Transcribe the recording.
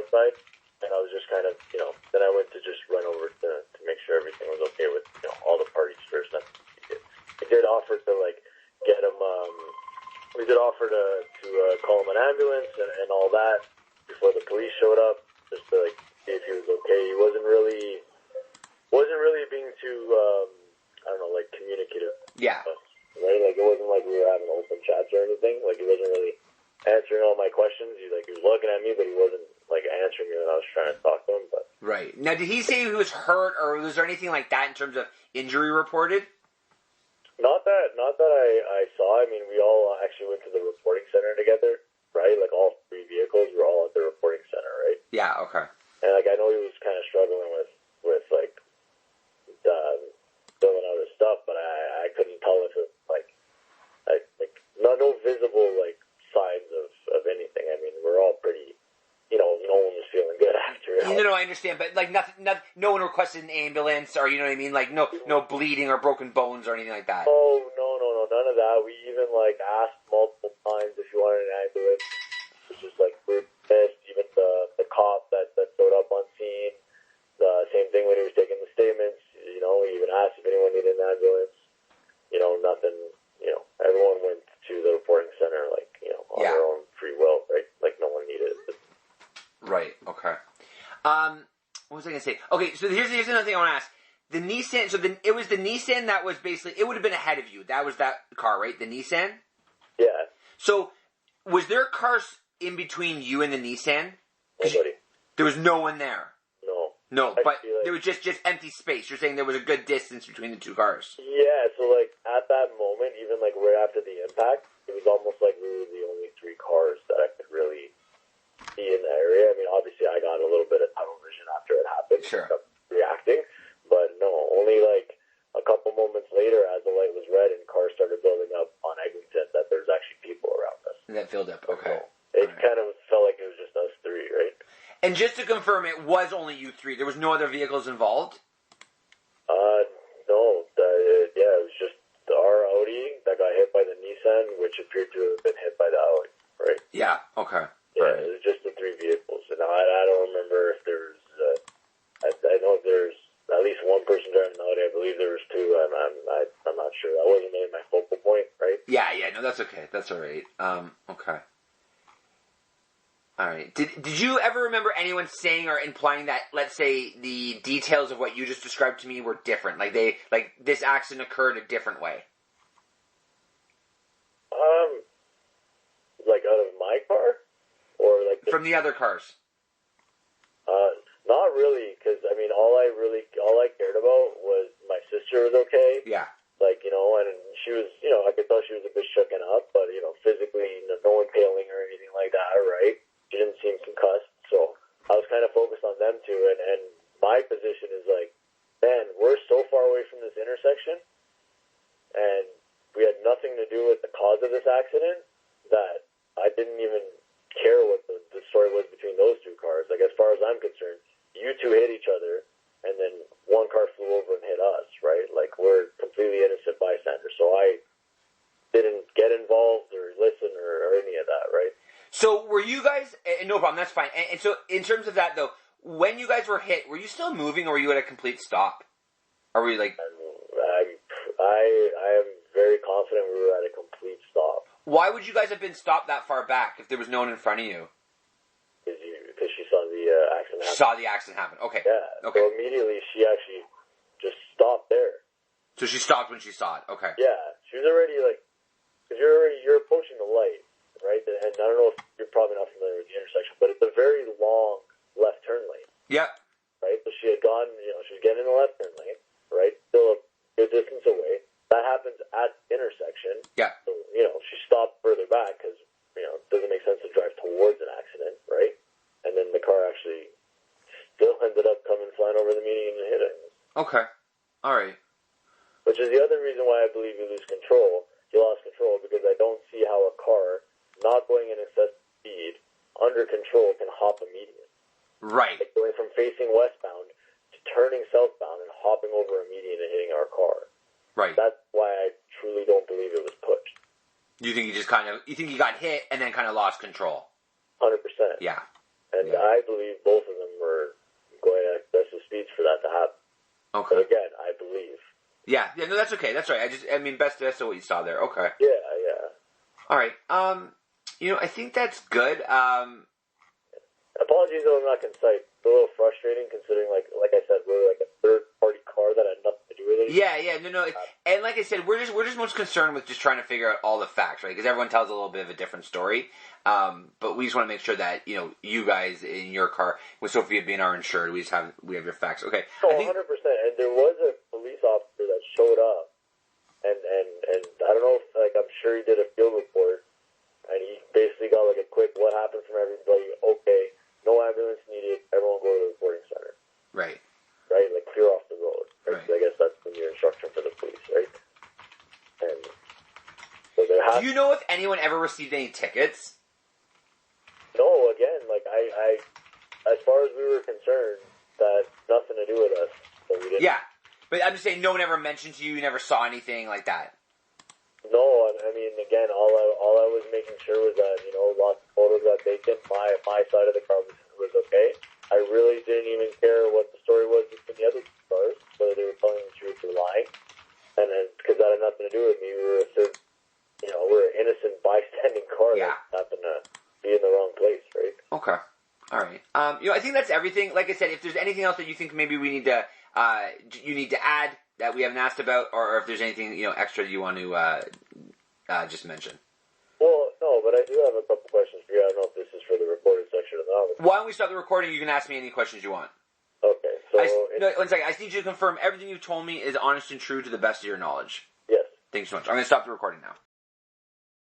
outside, and I was just kind of, then I went to just run over to make sure everything was okay with, all the parties first. And I did offer to, get him, we did offer to call him an ambulance and all that before the police showed up, just to, see if he was okay. He wasn't really being too, communicative. Yeah. Right? It wasn't like we were having open chats or anything. He wasn't really answering all my questions. He was looking at me, but he wasn't, answering me when I was trying to talk to him. But Right. Now, did he say he was hurt, or was there anything like that in terms of injury reported? Not that I saw. I mean, we all actually went to the reporting center together, right? All 3 vehicles were all at the reporting center, right? Yeah, okay. And, I know he was kind of struggling with filling out his stuff, but I couldn't tell if it, no visible, signs of anything. I mean, we're all pretty, no one was feeling good after it. No, I understand, but, nothing, no one requested an ambulance, or, you know what I mean? No bleeding or broken bones or anything like that. Oh, no, none of that. We even, asked multiple times if you wanted an ambulance. It was just, we're pissed. Even the cop that showed up on scene, the same thing when he was taking the statements, we even asked if anyone needed an ambulance. Nothing, everyone went to the reporting center, on their own free will, right? No one needed it. Right, okay. What was I going to say? Okay, so here's another thing I want to ask. The Nissan, so it was the Nissan that was basically, it would have been ahead of you. That was that car, right? The Nissan? Yeah. So, was there cars in between you and the Nissan? Nobody. There was no one there? No, Actually, but there was just empty space. You're saying there was a good distance between the 2 cars? Yeah, so, at that moment, even, right after the impact, it was almost like we were the only 3 cars that I could really see in the area. I mean, obviously, I got a little bit of tunnel vision after it happened. Sure. Reacting. But, no, only, a couple moments later, as the light was red and cars started building up on Eglinton, that there's actually people around us. And that filled up, okay. So it kind of felt like it was just us 3, right? And just to confirm, it was only you 3. There was no other vehicles involved? No. It was just our Audi that got hit by the Nissan, which appeared to have been hit by the Audi, right? Yeah, okay. Yeah, It was just the 3 vehicles. And I don't remember if there's... I know there's at least one person driving the Audi. I believe there was 2. I'm not sure. That wasn't really my focal point, right? Yeah, no, that's okay. That's all right. Okay. All right. Did you ever remember anyone saying or implying that, let's say, the details of what you just described to me were different? This accident occurred a different way? Out of my car? Or, From the other cars? Not really, because, I mean, all I cared about was my sister was okay. Yeah. And she was, I could tell she was a bit shooken up, but, physically, no impaling or anything like that, right? She didn't seem concussed, so I was kind of focused on them too, and my position is man, we're so far away from this intersection, and we had nothing to do with the cause of this accident, that I didn't even care what the story was between those 2 cars. As far as I'm concerned, you 2 hit each other, and then one car flew over and hit us, right? We're completely innocent bystanders, so I didn't get involved or listen or any of that, right? So were you guys... No problem, that's fine. And so in terms of that, though, when you guys were hit, were you still moving or were you at a complete stop? Or were you I am very confident we were at a complete stop. Why would you guys have been stopped that far back if there was no one in front of you? Because she saw the accident happen. Saw the accident happen, okay. Yeah, okay. So immediately she actually just stopped there. So she stopped when she saw it, okay. Yeah, she was already because you're approaching the light, right? And I don't know if you're probably not familiar with the intersection, but it's a very long left turn lane. Yeah. Right? So she had gone, she was getting in the left turn lane, right? Still a good distance away. That happens at the intersection. Yeah. So, she stopped further back because, it doesn't make sense to drive towards an accident, right? And then the car actually still ended up coming flying over the median and hitting us. Okay. All right. Which is the other reason why I believe you lose control. You lost control because I don't see how a car not going in excess speed under control can hop a median. Right. Going from facing westbound to turning southbound and hopping over a median and hitting our car. Right. That's why I truly don't believe it was pushed. You think you think you got hit and then kind of lost control? 100%. Yeah. And I believe both of them were going at excessive speeds for that to happen. Okay. But again, I believe. Yeah, no, that's okay. That's right. Best that's what you saw there. Okay. Yeah. All right. I think that's good. Apologies though I'm not concise. It's a little frustrating considering, like I said, we're like a third-party car that had nothing to do with it. Yeah. No. And like I said, we're just most concerned with just trying to figure out all the facts, right? Because everyone tells a little bit of a different story. But we just want to make sure that you guys in your car with Sophia being our insured, we have your facts. Okay. Oh, 100%. And there was a police officer that showed up, and I don't know if, I'm sure he did a field report, and he basically got like a quick what happened from everybody. Okay, no ambulance needed. Everyone go to the reporting center. Right. Right, like clear off the road. Right. So I guess that's the new instruction for the police, right? And so there has. Do you know if anyone ever received any tickets? No, again, I as far as we were concerned, that nothing to do with us. So we didn't. Yeah, but I'm just saying, no one ever mentioned to you. You never saw anything like that. No, I mean, again, all I was making sure was that lots of photos got taken. My side of the car was okay. I really didn't even care what the story was between the other two cars, whether they were telling the truth or lying. And then, because that had nothing to do with me, we're an innocent bystanding car that happened to be in the wrong place, right? Okay. All right. I think that's everything. Like I said, if there's anything else that you think maybe we need to, you need to add that we haven't asked about, or if there's anything extra you want to just mention. Well, no, but I do have a couple questions for you. I don't know if this is for the recorded section or not. Why don't we stop the recording? You can ask me any questions you want. Okay. So one second. I just need you to confirm everything you told me is honest and true to the best of your knowledge. Yes. Thank you so much. I'm going to stop the recording now.